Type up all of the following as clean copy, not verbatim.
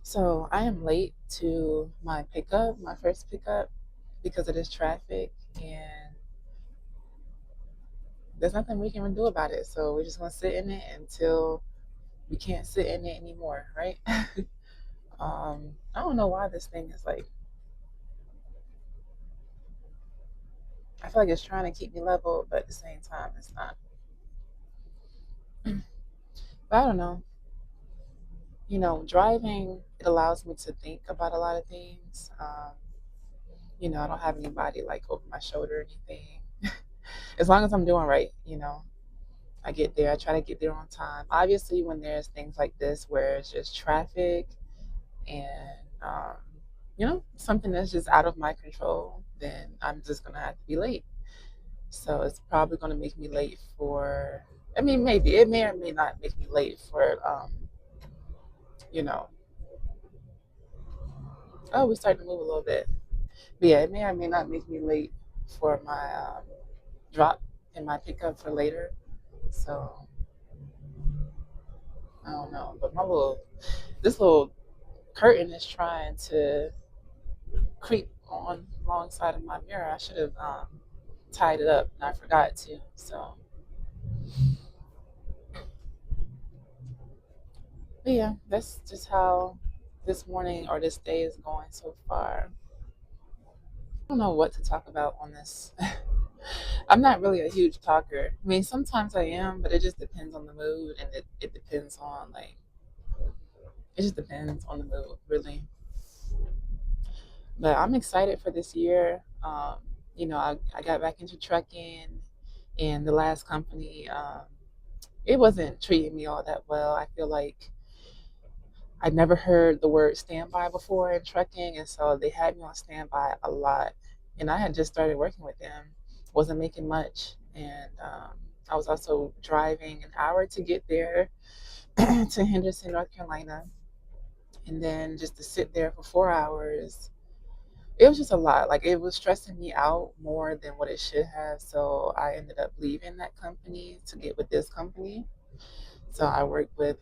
So I am late to my pickup, my first pickup, because of this traffic, and there's nothing we can do about it. So we're just gonna sit in it until we can't sit in it anymore, right? I don't know why this thing is like. I feel like it's trying to keep me level, but at the same time, it's not. But I don't know. Driving it allows me to think about a lot of things. I don't have anybody like over my shoulder or anything. As long as I'm doing right. I get there. I try to get there on time. Obviously, when there's things like this where it's just traffic and something that's just out of my control, then I'm just gonna have to be late. So it's probably gonna make me late for. I mean, maybe it may or may not make me late for. You know. Oh, we started to move a little bit. But yeah, it may or may not make me late for my drop and my pickup for later. So I don't know, but this little curtain is trying to creep on alongside of my mirror. I should have tied it up, and I forgot to. So, but yeah, that's just how this morning or this day is going so far. I don't know what to talk about on this. I'm not really a huge talker. I mean, sometimes I am, but it just depends on the mood, and it depends on it just depends on the mood, really. But I'm excited for this year. I got back into trucking, and the last company, it wasn't treating me all that well. I feel like I'd never heard the word standby before in trucking, and so they had me on standby a lot. And I had just started working with them, wasn't making much, and I was also driving an hour to get there to Henderson, North Carolina, and then just to sit there for 4 hours. It was just a lot. Like it was stressing me out more than what it should have. So I ended up leaving that company to get with this company. So I work with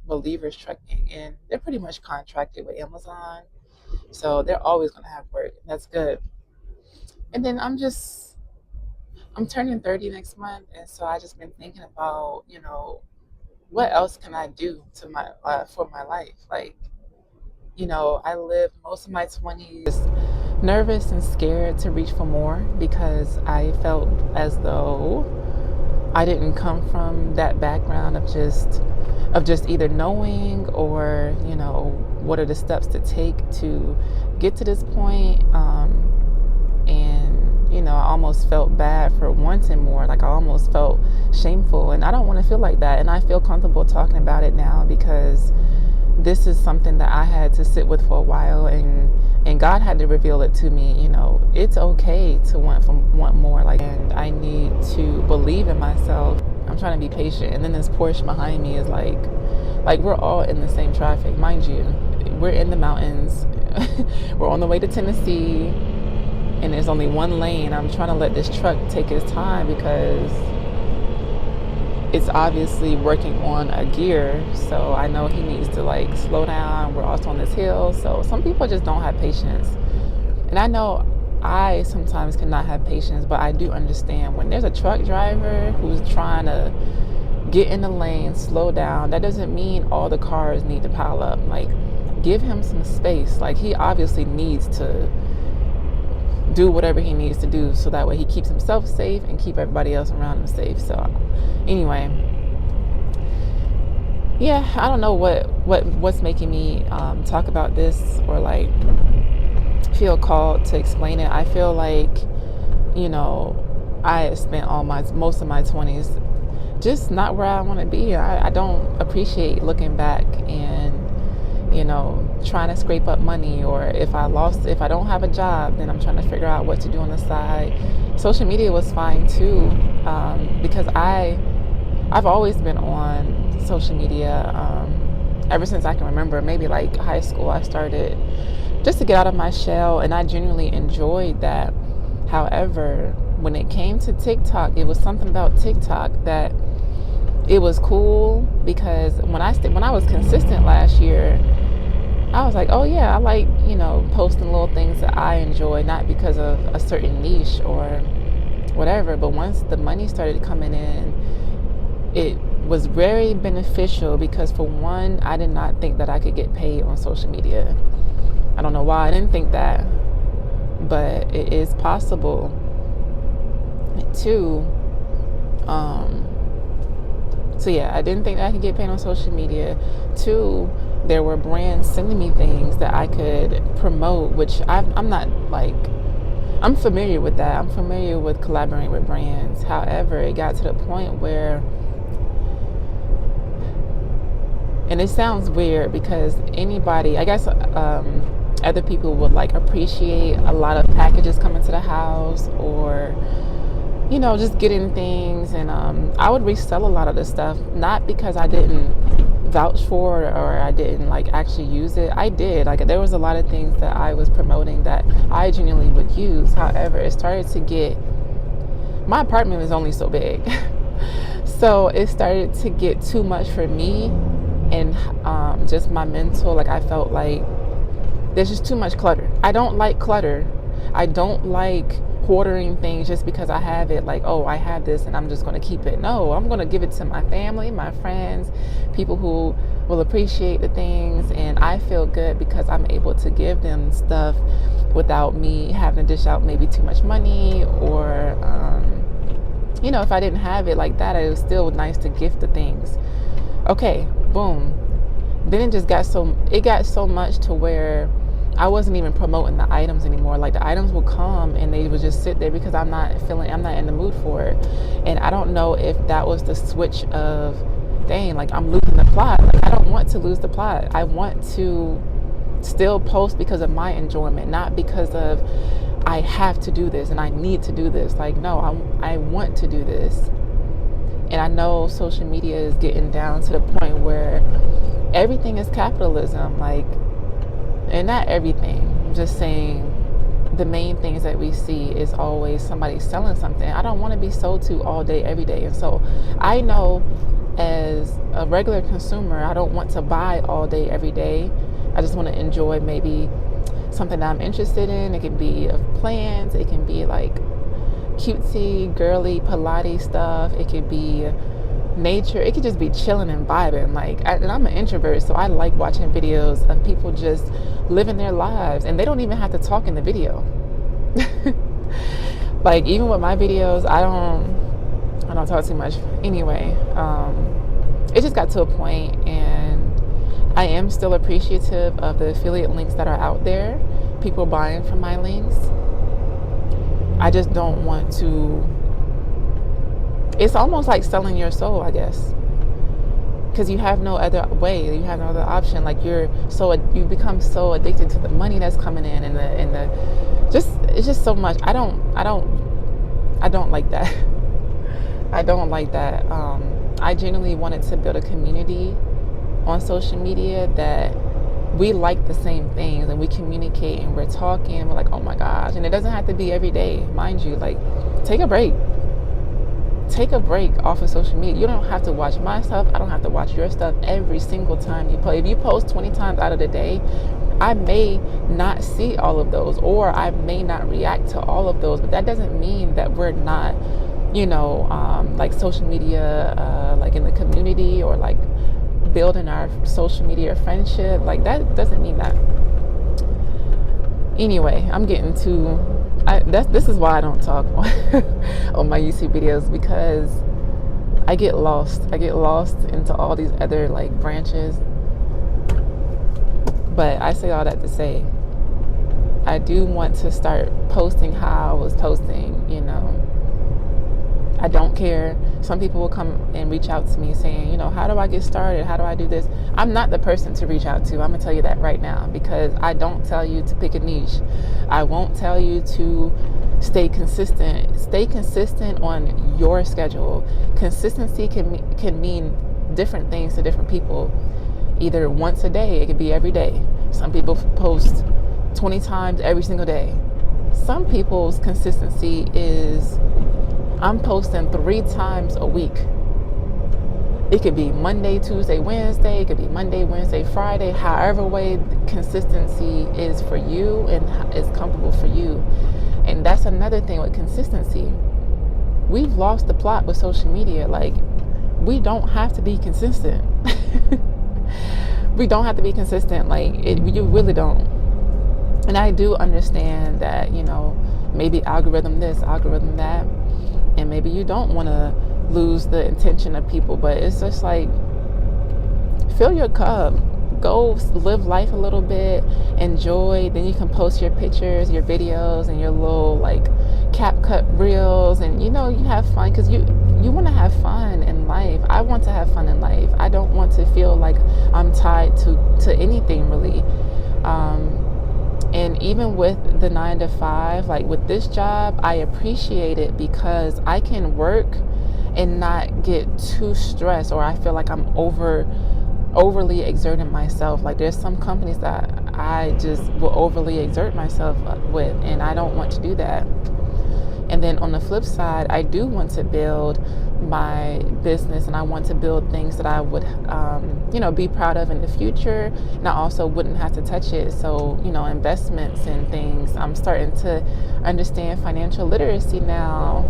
Believers Trucking, and they're pretty much contracted with Amazon. So they're always going to have work. That's good. And then I'm turning 30 next month, and so I just been thinking about what else can I do to my for my life. Like I lived most of my 20s nervous and scared to reach for more because I felt as though I didn't come from that background of just either knowing or what are the steps to take to get to this point. And I almost felt bad for wanting more. Like I almost felt shameful, and I don't want to feel like that. And I feel comfortable talking about it now because this is something that I had to sit with for a while, and God had to reveal it to me. It's okay to want more, like, and I need to believe in myself. I'm trying to be patient, and then this Porsche behind me is like we're all in the same traffic, mind you. We're in the mountains. We're on the way to Tennessee, and there's only one lane. I'm trying to let this truck take his time because it's obviously working on a gear, so I know he needs to like slow down. We're also on this hill, so some people just don't have patience, and I know I sometimes cannot have patience, but I do understand when there's a truck driver who's trying to get in the lane, slow down. That doesn't mean all the cars need to pile up. Like, give him some space. Like, he obviously needs to do whatever he needs to do so that way he keeps himself safe and keep everybody else around him safe. So anyway, yeah, I don't know what's making me talk about this or like feel called to explain it. I feel like I spent most of my 20s just not where I want to be. I don't appreciate looking back and trying to scrape up money, or if I don't have a job, then I'm trying to figure out what to do on the side. Social media was fine too, because I've always been on social media ever since I can remember. Maybe like high school, I started just to get out of my shell, and I genuinely enjoyed that. However, when it came to TikTok, it was something about TikTok that it was cool because when I was consistent last year, I was like, oh yeah, I like, posting little things that I enjoy, not because of a certain niche or whatever. But once the money started coming in, it was very beneficial because, for one, I did not think that I could get paid on social media. I don't know why I didn't think that, but it is possible. Two, um, so yeah, I didn't think that I could get paid on social media. Two, there were brands sending me things that I could promote, which I'm not like, I'm familiar with that. I'm familiar with collaborating with brands. However, it got to the point where, and it sounds weird because anybody, I guess, other people would like appreciate a lot of packages coming to the house, or just getting things, and I would resell a lot of the stuff, not because I didn't vouch for it or I didn't like actually use it. I did. Like, there was a lot of things that I was promoting that I genuinely would use. However, it started to get, my apartment was only so big. So it started to get too much for me, and just my mental, like, I felt like there's just too much clutter. I don't like clutter. I don't like hoarding things just because I have it, like, oh, I have this and I'm just going to keep it. No, I'm going to give it to my family, my friends, people who will appreciate the things, and I feel good because I'm able to give them stuff without me having to dish out maybe too much money, or if I didn't have it like that, it was still nice to gift the things. Okay, boom. Then it got so much to where I wasn't even promoting the items anymore. Like, the items would come and they would just sit there because I'm not in the mood for it. And I don't know if that was the switch of, dang, like, I'm losing the plot. Like, I don't want to lose the plot. I want to still post because of my enjoyment, not because of I have to do this and I need to do this. Like, no, I want to do this. And I know social media is getting down to the point where everything is capitalism. Like, and not everything, I'm just saying the main things that we see is always somebody selling something. I don't want to be sold to all day, every day. And so I know, as a regular consumer, I don't want to buy all day, every day. I just want to enjoy maybe something that I'm interested in. It can be of plants. It can be like cutesy, girly, Pilates stuff. It could be nature. It could just be chilling and vibing. Like, and I'm an introvert, so I like watching videos of people just living their lives, and they don't even have to talk in the video. Like, even with my videos, I don't talk too much anyway. It just got to a point, and I am still appreciative of the affiliate links that are out there, people buying from my links. I just don't want to, it's almost like selling your soul, I guess, because you have no other way, you have no other option. Like, you become so addicted to the money that's coming in, and it's just so much. I don't like that. I don't like that. I genuinely wanted to build a community on social media that we like the same things, and we communicate, and we're talking, and we're like, oh my gosh. And it doesn't have to be every day, mind you. Like, take a break off of social media. You don't have to watch my stuff. I don't have to watch your stuff every single time you post. If you post 20 times out of the day, I may not see all of those, or I may not react to all of those, but that doesn't mean that we're not, like, social media, like, in the community, or like building our social media friendship. Like, that doesn't mean that. Anyway, I'm getting to, this is why I don't talk on my YouTube videos, because I get lost into all these other, like, branches. But I say all that to say, I do want to start posting how I was posting. I don't care. Some people will come and reach out to me saying, how do I get started? How do I do this? I'm not the person to reach out to. I'm going to tell you that right now, because I don't tell you to pick a niche. I won't tell you to stay consistent. Stay consistent on your schedule. Consistency can mean different things to different people. Either once a day, it could be every day. Some people post 20 times every single day. Some people's consistency is, I'm posting 3 times a week. It could be Monday, Tuesday, Wednesday. It could be Monday, Wednesday, Friday. However way consistency is for you and is comfortable for you. And that's another thing with consistency. We've lost the plot with social media. Like, we don't have to be consistent. We don't have to be consistent. Like, you really don't. And I do understand that, maybe algorithm this, algorithm that, and maybe you don't want to lose the intention of people, but it's just like, fill your cup, go live life a little bit, enjoy. Then you can post your pictures, your videos, and your little like cap cut reels, and you have fun, because you want to have fun in life. I want to have fun in life. I don't want to feel like I'm tied to anything really. And even with the 9 to 5, like with this job, I appreciate it because I can work and not get too stressed, or I feel like I'm overly exerting myself. Like, there's some companies that I just will overly exert myself with, and I don't want to do that. And then on the flip side, I do want to build my business, and I want to build things that I would, be proud of in the future. And I also wouldn't have to touch it. So, investments and things. I'm starting to understand financial literacy now.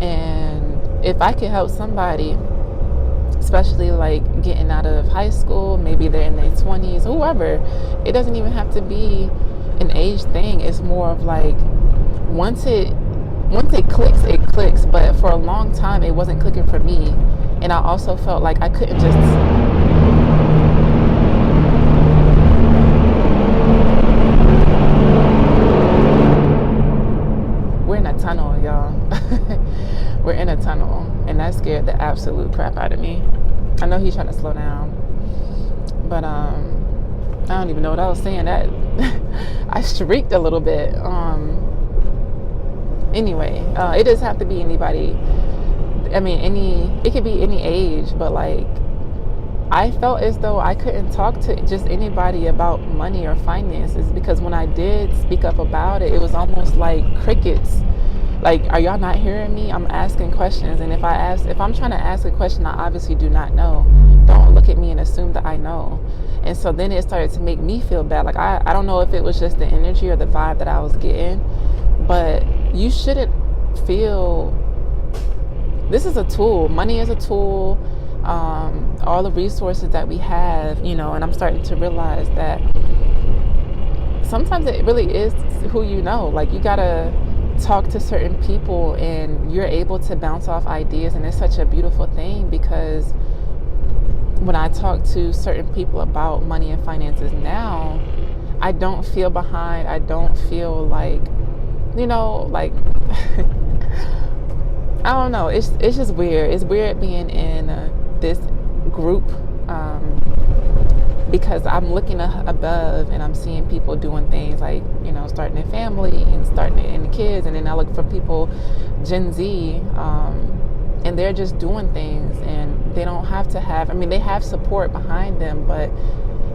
And if I could help somebody, especially like getting out of high school, maybe they're in their 20s, whoever, it doesn't even have to be an age thing. It's more of like, once it clicks, it clicks. But for a long time, it wasn't clicking for me. And I also felt like I couldn't just... We're in a tunnel, y'all. We're in a tunnel. And that scared the absolute crap out of me. I know he's trying to slow down. But I don't even know what I was saying. That I shrieked a little bit. Anyway, it doesn't have to be anybody. I mean, it could be any age, but like, I felt as though I couldn't talk to just anybody about money or finances, because when I did speak up about it, it was almost like crickets. Like, are y'all not hearing me? I'm asking questions, and if I'm trying to ask a question I obviously do not know, don't look at me and assume that I know. And so then it started to make me feel bad. Like, I don't know if it was just the energy or the vibe that I was getting, but you shouldn't feel... This is a tool. Money is a tool. All the resources that we have, and I'm starting to realize that sometimes it really is who you know. Like, you gotta talk to certain people and you're able to bounce off ideas, and it's such a beautiful thing, because when I talk to certain people about money and finances now, I don't feel behind. I don't feel like, like I don't know. It's just weird. It's weird being in this group, because I'm looking above and I'm seeing people doing things like, starting a family and starting in kids. And then I look for people, Gen Z, and they're just doing things, and they don't have to have... I mean, they have support behind them, but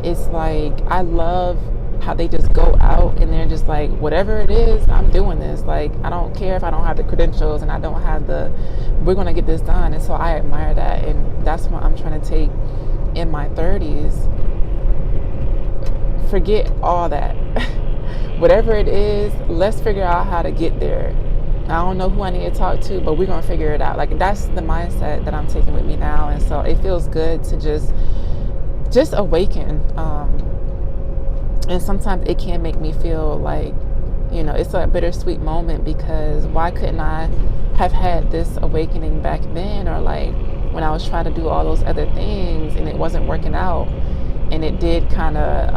it's like, I love how they just go out and they're just like, whatever it is, I'm doing this. Like, I don't care if I don't have the credentials and I don't have we're going to get this done. And so I admire that. And that's what I'm trying to take in my 30s. Forget all that. Whatever it is, let's figure out how to get there. I don't know who I need to talk to, but we're going to figure it out. Like, that's the mindset that I'm taking with me now. And so it feels good to just awaken. And sometimes it can make me feel like, it's a bittersweet moment, because why couldn't I have had this awakening back then, or like when I was trying to do all those other things and it wasn't working out, and it did kind of,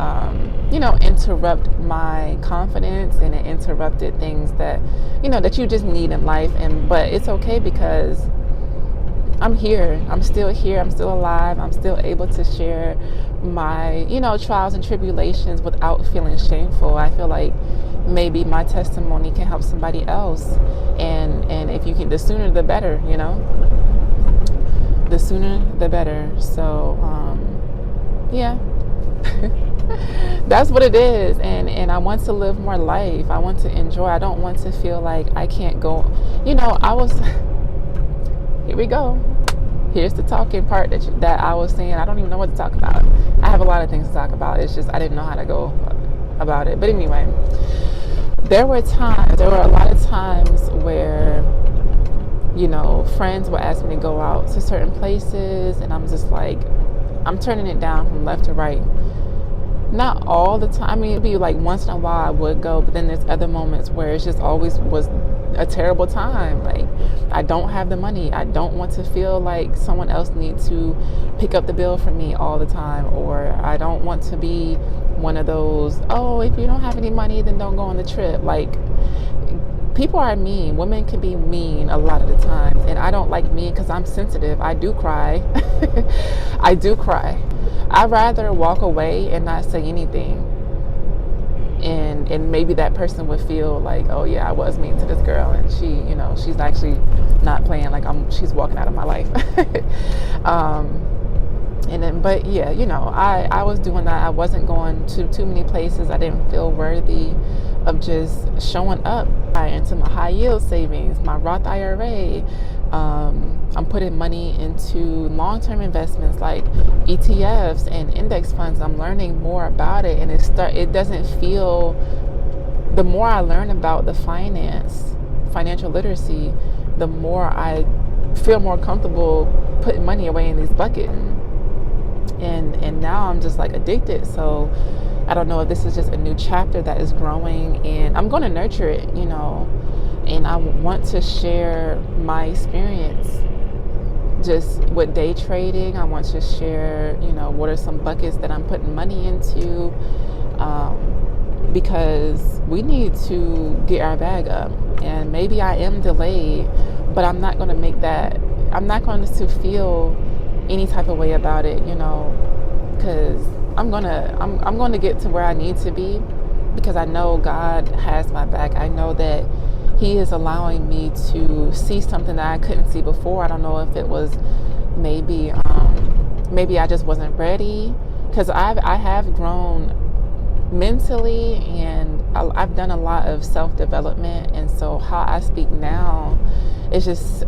interrupt my confidence, and it interrupted things that, that you just need in life. But it's okay, because I'm here. I'm still here. I'm still alive. I'm still able to share my, trials and tribulations without feeling shameful. I feel like maybe my testimony can help somebody else. And if you can, the sooner the better, the sooner the better. So, yeah. That's what it is. And I want to live more life. I want to enjoy. I don't want to feel like I can't go, here we go. here's the talking part that I was saying. I don't even know what to talk about. I have a lot of things to talk about. It's just I didn't know how to go about it. But anyway, there were a lot of times where, friends would ask me to go out to certain places, and I'm just like, I'm turning it down from left to right. Not all the time. I mean, it'd be like once in a while I would go, but then there's other moments where it's just always was a terrible time. Like, I don't have the money. I don't want to feel like someone else needs to pick up the bill for me all the time, or I don't want to be one of those, oh, if you don't have any money, then don't go on the trip. Like, people are mean. Women can be mean a lot of the times, and I don't like mean because I'm sensitive. I do cry. I do cry. I'd rather walk away and not say anything, and maybe that person would feel like, oh yeah, I was mean to this girl, and she's actually not playing, like she's walking out of my life. But yeah, I was doing that. I wasn't going to too many places. I didn't feel worthy of just showing up into my high yield savings, my Roth IRA. I'm putting money into long-term investments like ETFs and index funds. I'm learning more about it, and it doesn't feel. The more I learn about the financial literacy, the more I feel more comfortable putting money away in these buckets. And now I'm just like addicted. So I don't know if this is just a new chapter that is growing, and I'm going to nurture it, and I want to share my experience just with day trading. I want to share, what are some buckets that I'm putting money into, because we need to get our bag up. And maybe I am delayed, but I'm not going to feel any type of way about it, because I'm going to get to where I need to be, because I know God has my back. I know that He is allowing me to see something that I couldn't see before. I don't know if it was maybe I just wasn't ready, because I have grown mentally, and I've done a lot of self-development, and so how I speak now is just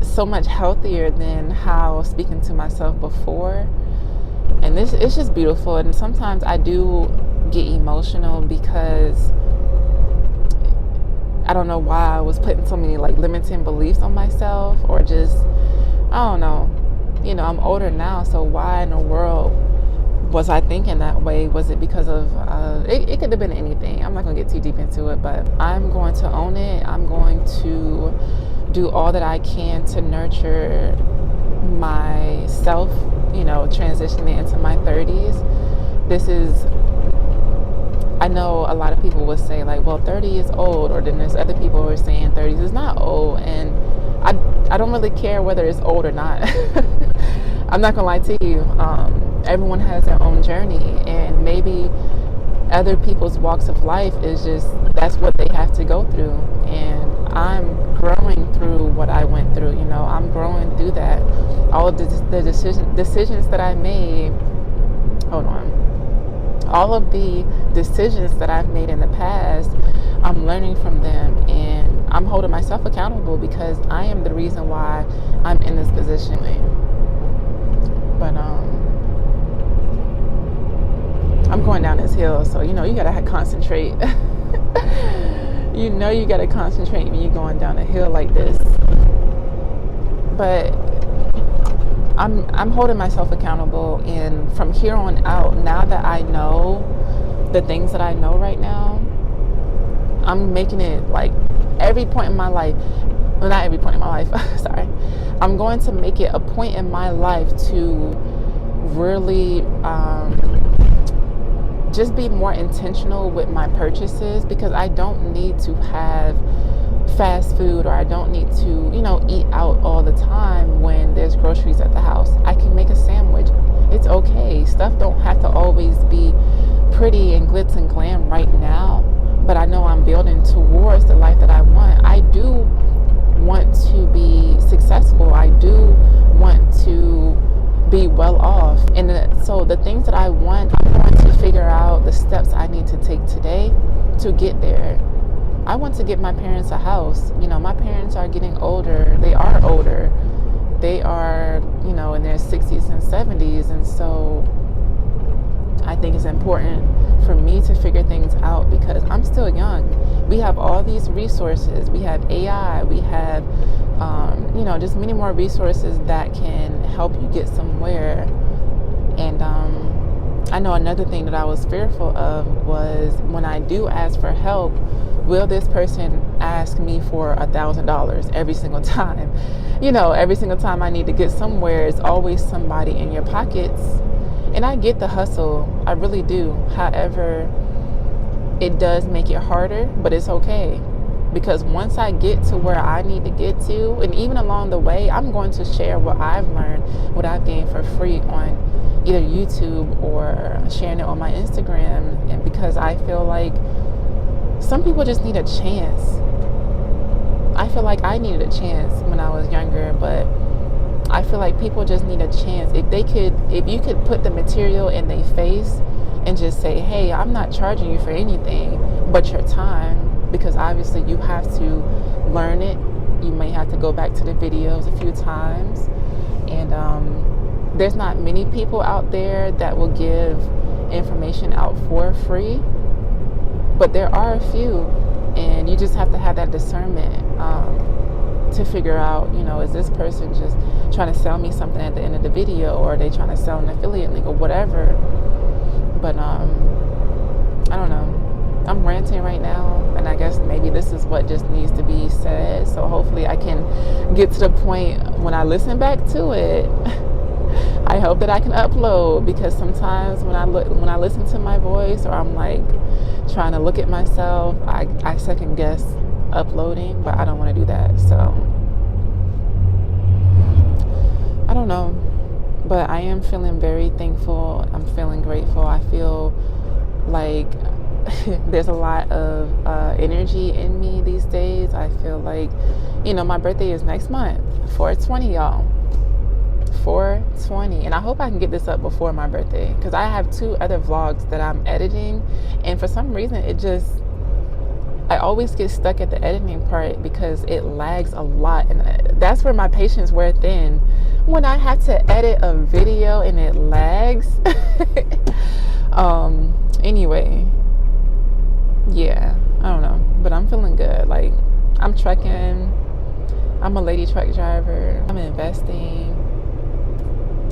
so much healthier than how speaking to myself before. And it's just beautiful. And sometimes I do get emotional because I don't know why I was putting so many like limiting beliefs on myself, or just, I don't know. I'm older now, so why in the world was I thinking that way? Was it because of, it could have been anything. I'm not going to get too deep into it, but I'm going to own it. I'm going to do all that I can to nurture myself, transitioning into my 30s. I know a lot of people would say like, well, 30 is old, or then there's other people who are saying 30s is not old, and I don't really care whether it's old or not. I'm not gonna lie to you. Everyone has their own journey, and maybe other people's walks of life is just, that's what they have to go through, and I'm growing through what I went through. I'm growing through that. All of the decisions that I made, all of the decisions that I've made in the past, I'm learning from them, and I'm holding myself accountable, because I am the reason why I'm in this position. But I'm going down this hill, so you gotta concentrate. You gotta concentrate when you're going down a hill like this. But I'm holding myself accountable, and from here on out, now that I know the things that I know right now, I'm making it like every point in my life. Well, not every point in my life. Sorry. I'm going to make it a point in my life to really just be more intentional with my purchases, because I don't need to have fast food, or I don't need to, eat out all the time when there's groceries at the house. I can make a sandwich. It's okay. Stuff don't have to always be pretty and glitz and glam right now, but I know I'm building towards the life that I want. I do want to be successful. I do want to be well off. And so the things that I want, I'm going to figure out the steps I need to take today to get there. I want to get my parents a house. My parents are getting older. They are older. They are, in their 60s and 70s. And so I think it's important for me to figure things out because I'm still young. We have all these resources. We have AI. We have, just many more resources that can help you get somewhere. And I know another thing that I was fearful of was when I do ask for help, will this person ask me for $1,000 every single time? Every single time I need to get somewhere, it's always somebody in your pockets. And I get the hustle, I really do. However, it does make it harder, but it's okay. Because once I get to where I need to get to, and even along the way, I'm going to share what I've learned, what I've gained for free on either YouTube or sharing it on my Instagram. And because I feel like some people just need a chance. I feel like I needed a chance when I was younger, but I feel like people just need a chance. If you could put the material in their face and just say, hey, I'm not charging you for anything but your time, because obviously you have to learn it. You may have to go back to the videos a few times. And there's not many people out there that will give information out for free, but there are a few, and you just have to have that discernment to figure out, is this person just trying to sell me something at the end of the video, or are they trying to sell an affiliate link or whatever. But I don't know. I'm ranting right now, and I guess maybe this is what just needs to be said. So hopefully I can get to the point when I listen back to it. I hope that I can upload, because sometimes when I listen to my voice, or I'm like trying to look at myself, I second guess uploading, but I don't want to do that. So I don't know, but I am feeling very thankful. I'm feeling grateful. I feel like there's a lot of energy in me these days. I feel like, my birthday is next month, 4/20, y'all. 4/20, and I hope I can get this up before my birthday, because I have 2 other vlogs that I'm editing, and for some reason I always get stuck at the editing part because it lags a lot, and that's where my patience wear thin. When I have to edit a video and it lags. Anyway, yeah, I don't know, but I'm feeling good. Like, I'm trucking, I'm a lady truck driver, I'm investing.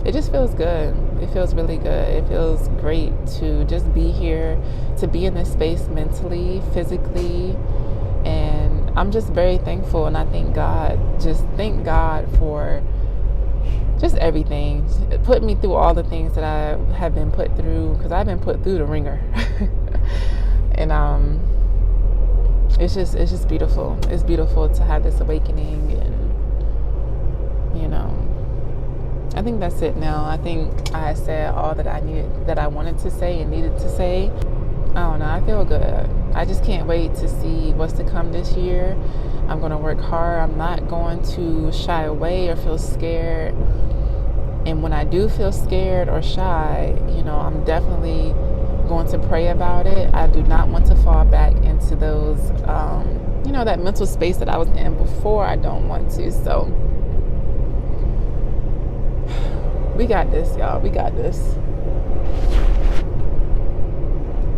It just feels good. It feels really good. It feels great to just be here, to be in this space mentally, physically, and I'm just very thankful. And I thank God for just everything. Put me through all the things that I have been put through, because I've been put through the ringer. And it's just beautiful. It's beautiful to have this awakening, and I think that's it now. I think I said all that I wanted to say and needed to say. I don't know, I feel good. I just can't wait to see what's to come this year. I'm going to work hard. I'm not going to shy away or feel scared. And when I do feel scared or shy, I'm definitely going to pray about it. I do not want to fall back into those, that mental space that I was in before. I don't want to. So we got this, y'all. We got this.